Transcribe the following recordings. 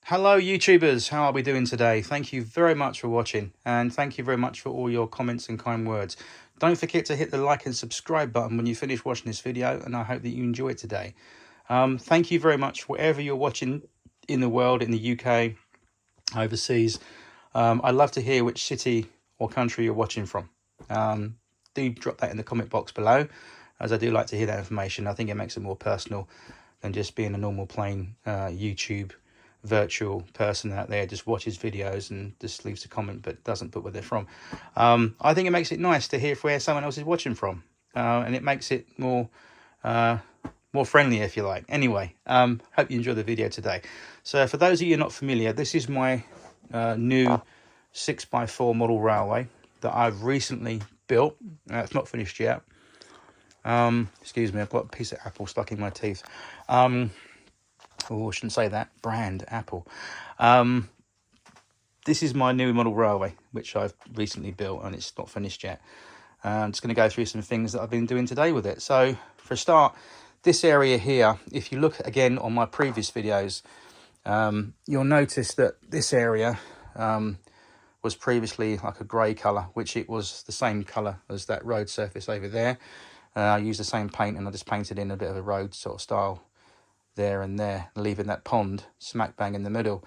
Hello YouTubers, how are we doing today? Thank you very much for watching, and thank you very much for all your comments and kind words. Don't forget to hit the like and subscribe button when you finish watching this video, and I hope that you enjoy it today. Thank you very much wherever you're watching in the world, in the UK, overseas. I'd love to hear which city or country you're watching from. Do drop that in the comment box below, as I do like to hear that information. I think it makes it more personal than just being a normal plain YouTube virtual person out there just watches videos and just leaves a comment but doesn't put where they're from. I think it makes it nice to hear where someone else is watching from, and it makes it more friendly, if you like. Anyway, hope you enjoy the video today. So for those of you not familiar, this is my new 6x4 model railway that I've recently built. It's not finished yet. Excuse me, I've got a piece of apple stuck in my teeth. Oh, I shouldn't say that. Brand apple. This is my new model railway, which I've recently built, and it's not finished yet. I'm just going to go through some things that I've been doing today with it. So, for a start, this area here, if you look again on my previous videos, you'll notice that this area was previously like a grey colour, which it was the same colour as that road surface over there. I used the same paint, and I just painted in a bit of a road sort of style there and there, leaving that pond smack bang in the middle.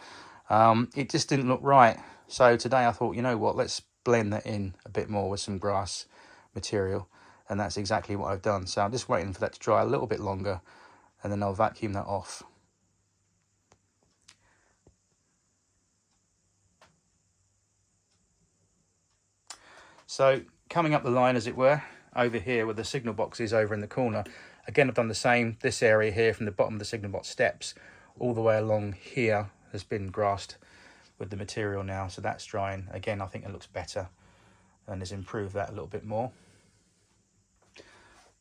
It just didn't look right. So today I thought, you know what, let's blend that in a bit more with some grass material, and that's exactly what I've done. So I'm just waiting for that to dry a little bit longer, and then I'll vacuum that off. So coming up the line, as it were, over here where the signal box is over in the corner, again I've done the same. This area here from the bottom of the signal box steps all the way along here has been grassed with the material now, so that's drying. Again, I think it looks better and has improved that a little bit more.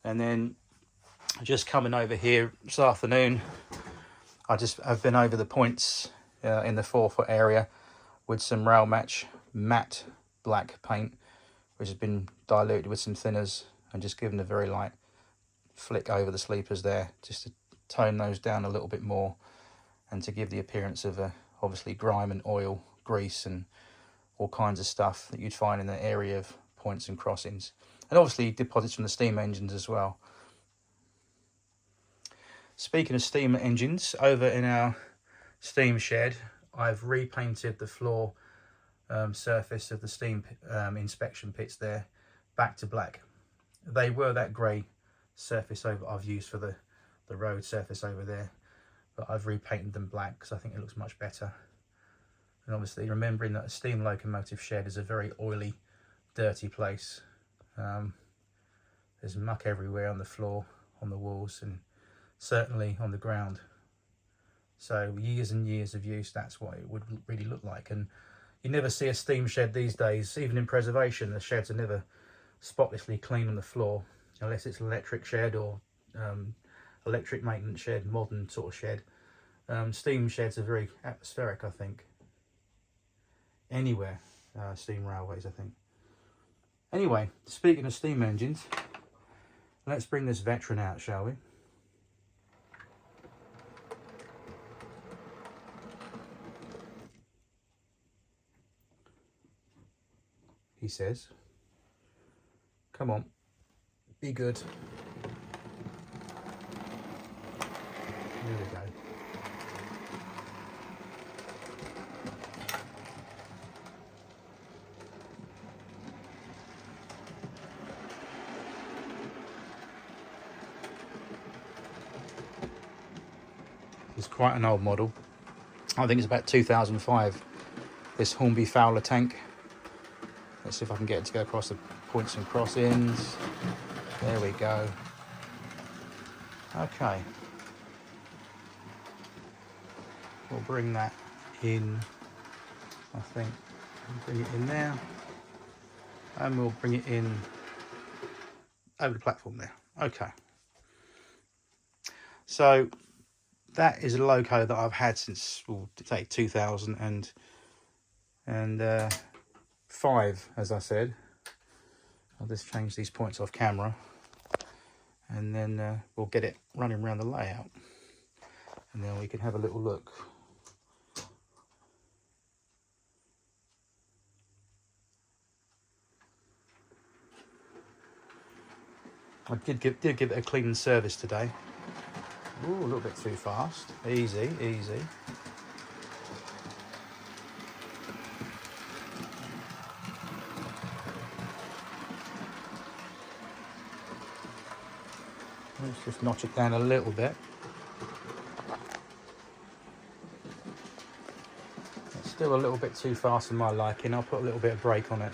And then just coming over here this afternoon, I've been over the points in the 4-foot area with some rail match matte black paint, which has been diluted with some thinners, and just given a very light flick over the sleepers there, just to tone those down a little bit more, and to give the appearance of obviously grime and oil, grease and all kinds of stuff that you'd find in the area of points and crossings, and obviously deposits from the steam engines as well. Speaking of steam engines, over in our steam shed, I've repainted the floor surface of the steam inspection pits there back to black. They were that grey surface I've used for the road surface over there, but I've repainted them black because I think it looks much better. And obviously remembering that a steam locomotive shed is a very oily, dirty place. There's muck everywhere on the floor, on the walls, and certainly on the ground. So years and years of use, that's what it would really look like. And you never see a steam shed these days, even in preservation. The sheds are never spotlessly clean on the floor, unless it's an electric shed or electric maintenance shed, modern sort of shed. Steam sheds are very atmospheric, I think. Anywhere, steam railways, I think. Anyway, speaking of steam engines, let's bring this veteran out, shall we? He says, come on, be good. There we go. It's quite an old model. I think it's about 2005. This Hornby Fowler tank. Let's see if I can get it to go across the points and crossings. There we go. Okay. We'll bring that in, I think. Bring it in there. And we'll bring it in over the platform there. Okay. So that is a loco that I've had since, well, say 2005, as I said. I'll just change these points off camera, and then we'll get it running around the layout, and then we can have a little look. I did give it a clean service today. Ooh, a little bit too fast. Easy, easy. Let's just notch it down a little bit. It's still a little bit too fast for my liking. I'll put a little bit of brake on it.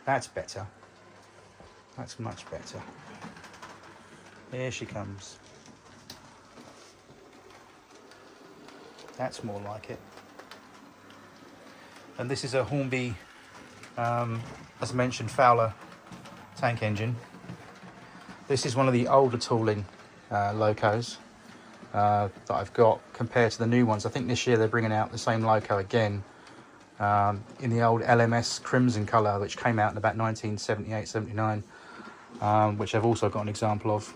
That's better. That's much better. Here she comes. That's more like it. And this is a Hornby, as mentioned, Fowler tank engine. This is one of the older tooling locos that I've got compared to the new ones. I think this year they're bringing out the same loco again in the old LMS crimson colour, which came out in about 1978, 79, which I've also got an example of.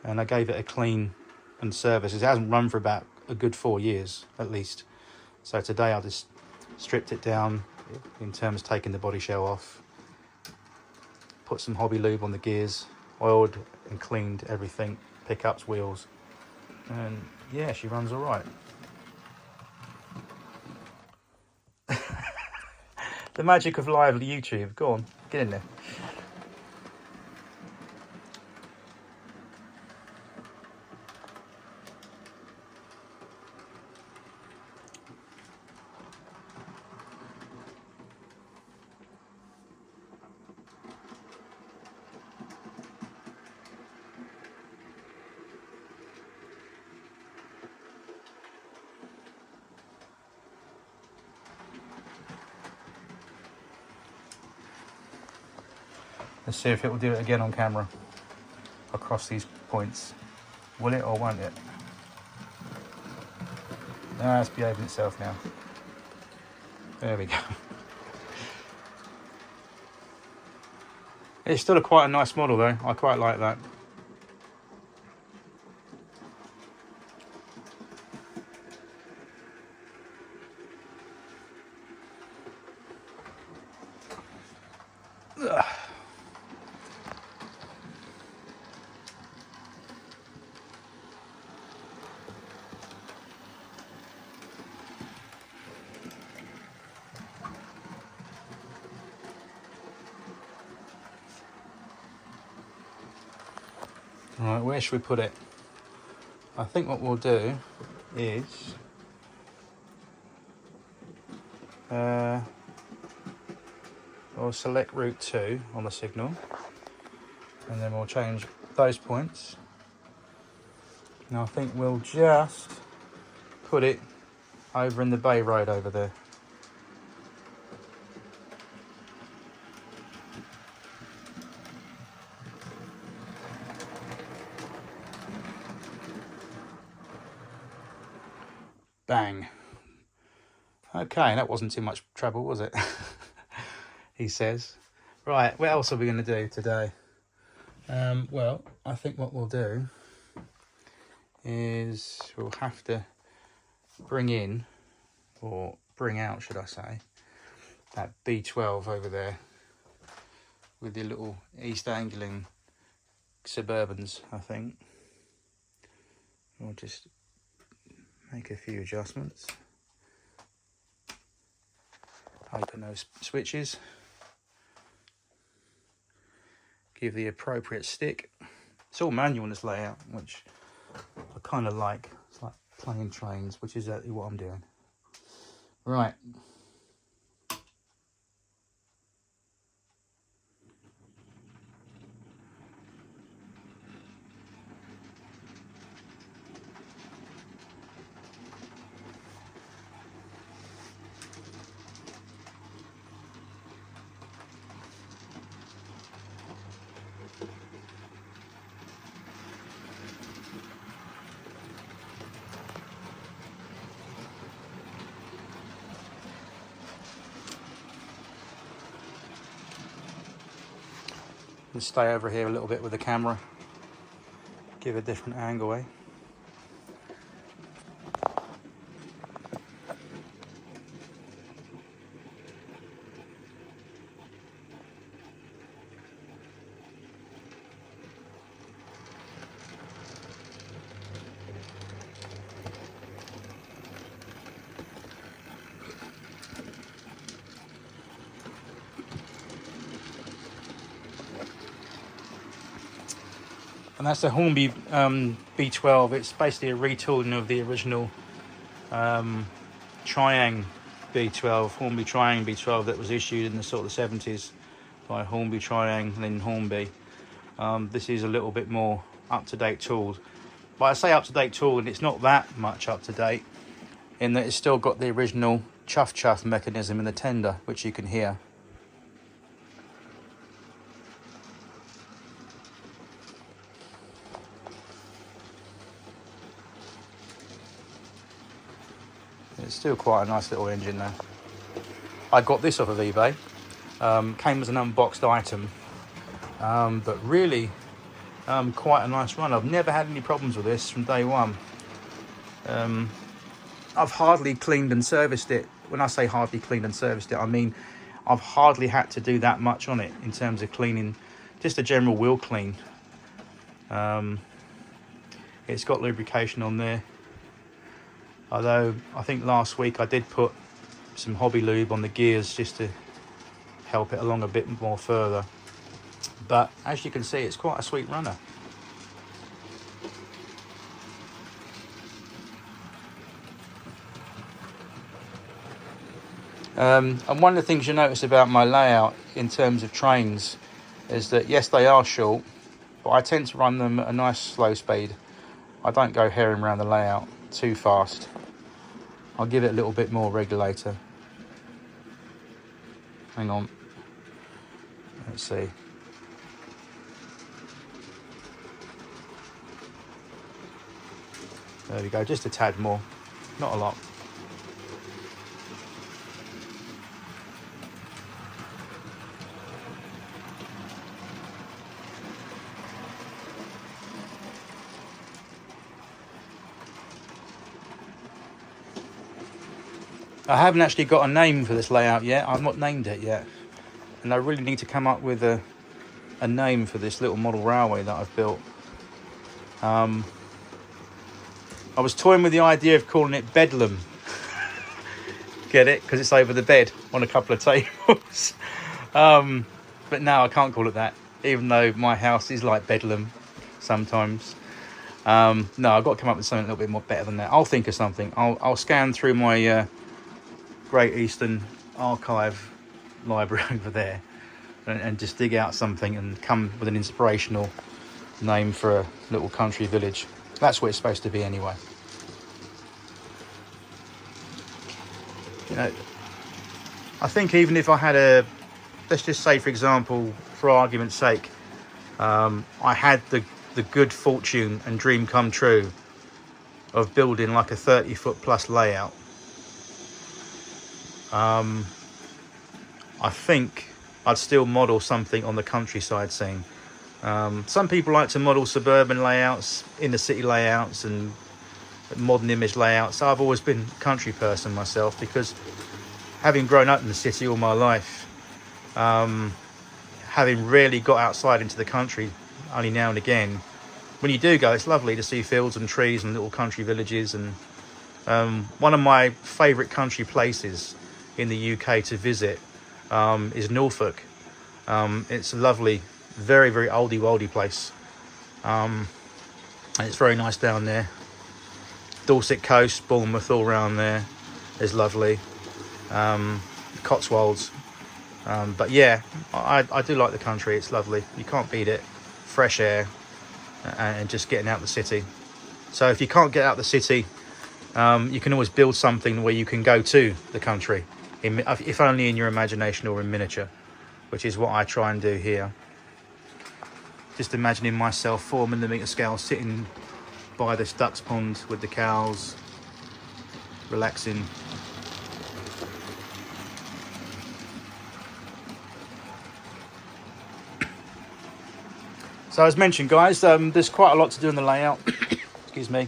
And I gave it a clean and service. It hasn't run for about a good 4 years at least. So today I just stripped it down in terms of taking the body shell off, put some hobby lube on the gears, oiled and cleaned everything, pickups, wheels, and yeah, she runs all right. The magic of live YouTube. Go on, get in there. Let's see if it will do it again on camera across these points. Will it or won't it? No, it's behaving itself now. There we go. It's still quite a nice model though. I quite like that. Ugh. Right, where should we put it? I think what we'll do is we'll select route 2 on the signal, and then we'll change those points. Now I think we'll just put it over in the Bay Road over there. Bang. Okay, that wasn't too much trouble, was it? He says. Right, what else are we going to do today? Well, I think what we'll do is we'll have to bring in, or bring out, should I say, that B12 over there with the little East Angling Suburbans, I think. We'll just make a few adjustments. Open those switches. Give the appropriate stick. It's all manual in this layout, which I kind of like. It's like playing trains, which is exactly what I'm doing. Right. Let's stay over here a little bit with the camera. Give a different angle, eh? And that's the Hornby B12. It's basically a retooling of the original Triang B12, Hornby Triang B12 that was issued in the sort of the 70s by Hornby Triang and then Hornby. This is a little bit more up-to-date tool. But I say up-to-date tool, and it's not that much up-to-date in that it's still got the original chuff mechanism in the tender, which you can hear. It's still quite a nice little engine there. I got this off of eBay. Came as an unboxed item, but really quite a nice run. I've never had any problems with this from day one. I've hardly cleaned and serviced it. When I say hardly cleaned and serviced it, I mean I've hardly had to do that much on it in terms of cleaning, just a general wheel clean. It's got lubrication on there, although I think last week I did put some hobby lube on the gears just to help it along a bit more further. But as you can see, it's quite a sweet runner. And one of the things you notice about my layout in terms of trains is that yes, they are short, but I tend to run them at a nice slow speed. I don't go herring around the layout too fast. I'll give it a little bit more regulator. Hang on. Let's see. There we go, just a tad more, not a lot. I haven't actually got a name for this layout yet. I've not named it yet. And I really need to come up with a name for this little model railway that I've built. I was toying with the idea of calling it Bedlam. Get it? Because it's over the bed on a couple of tables. But no, I can't call it that, even though my house is like Bedlam sometimes. No, I've got to come up with something a little bit more better than that. I'll think of something. I'll scan through my Great Eastern Archive library over there and just dig out something and come with an inspirational name for a little country village. That's what it's supposed to be anyway. You know, I think even if I had a, let's just say for example, for argument's sake, I had the good fortune and dream come true of building like a 30-foot plus layout, I think I'd still model something on the countryside scene. Some people like to model suburban layouts, inner city layouts and modern image layouts. I've always been a country person myself, because having grown up in the city all my life, having rarely got outside into the country, only now and again, when you do go, it's lovely to see fields and trees and little country villages. And one of my favourite country places in the UK to visit is Norfolk. It's a lovely, very, very oldie-woldy place. And it's very nice down there. Dorset coast, Bournemouth, all around there is lovely. Cotswolds. But yeah, I do like the country. It's lovely. You can't beat it. Fresh air and just getting out the city. So if you can't get out the city, you can always build something where you can go to the country, if only in your imagination or in miniature, which is what I try and do here. Just imagining myself 4mm scale sitting by this duck's pond with the cows, relaxing. So as mentioned, guys, there's quite a lot to do in the layout. Excuse me.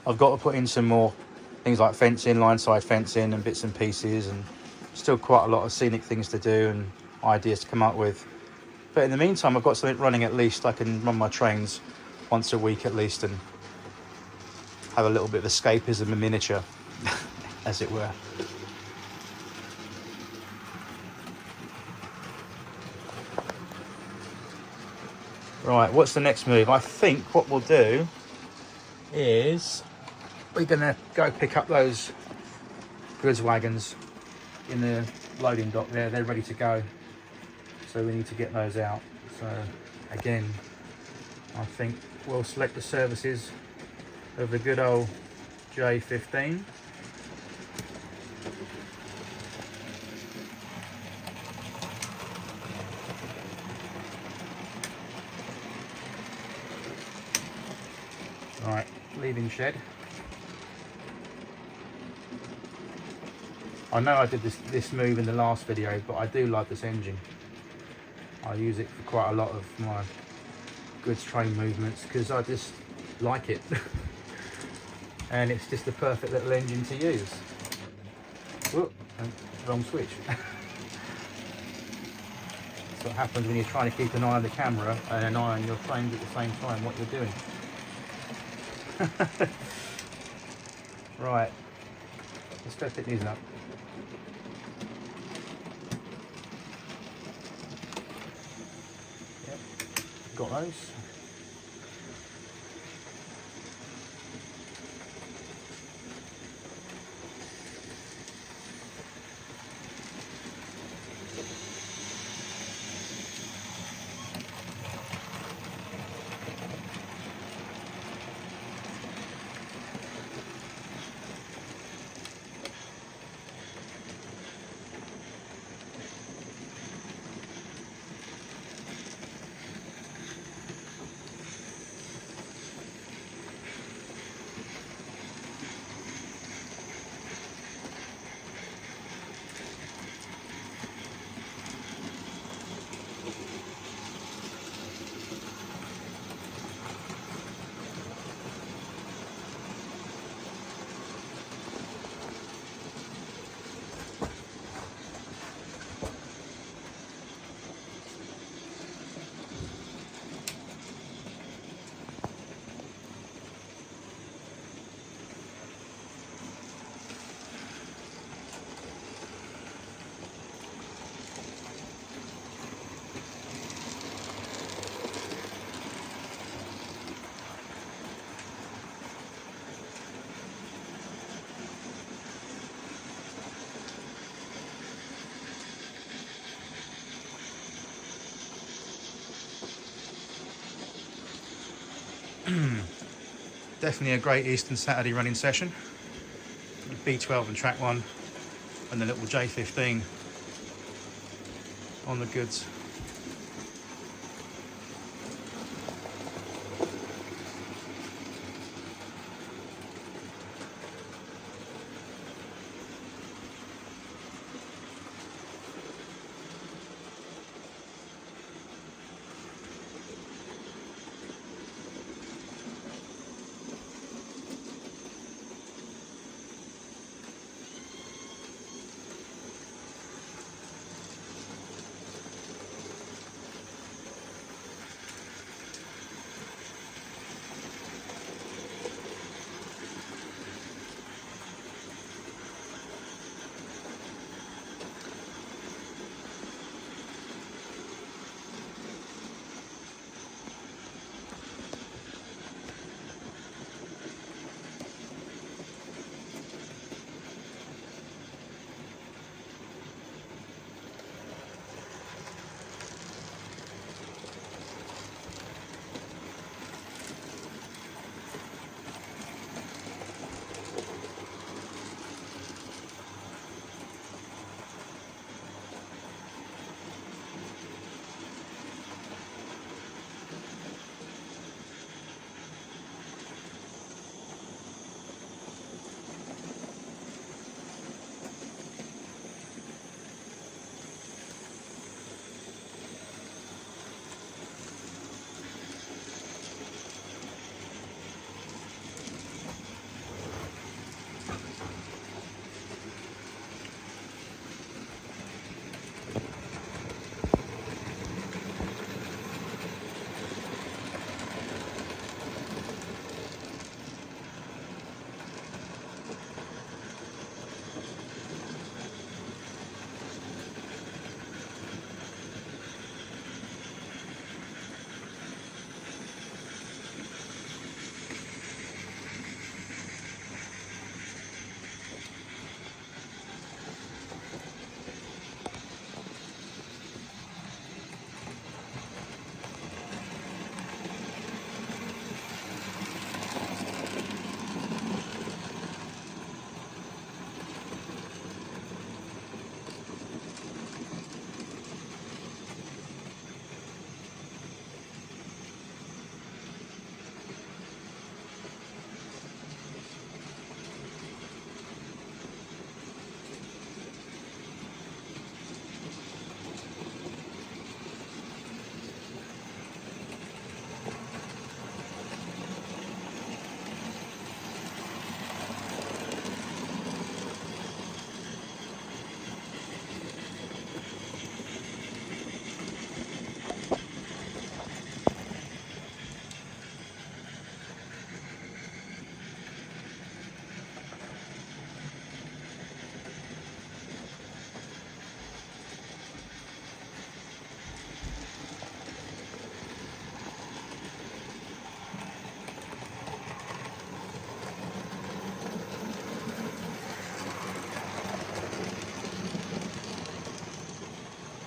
I've got to put in some more things like fencing, line side fencing and bits and pieces, and still quite a lot of scenic things to do and ideas to come up with. But in the meantime, I've got something running at least. I can run my trains once a week at least and have a little bit of escapism in miniature, as it were. Right, what's the next move? I think what we'll do is we're gonna go pick up those goods wagons in the loading dock there. They're ready to go, so we need to get those out. So again, I think we'll select the services of the good old J15. Right, leaving shed. I know I did this move in the last video, but I do love this engine. I use it for quite a lot of my goods train movements because I just like it. And it's just the perfect little engine to use. Whoop, wrong switch. That's what happens when you're trying to keep an eye on the camera and an eye on your frames at the same time, what you're doing. Right, let's go pick these up. Yep, got those. Definitely a great Eastern Saturday running session. B12 and track 1 and the little J15 on the goods.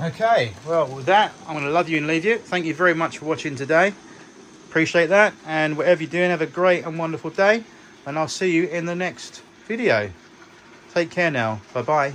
Okay, well, with that, I'm going to love you and leave you. Thank you very much for watching today. Appreciate that. And whatever you're doing, have a great and wonderful day. And I'll see you in the next video. Take care now. Bye-bye.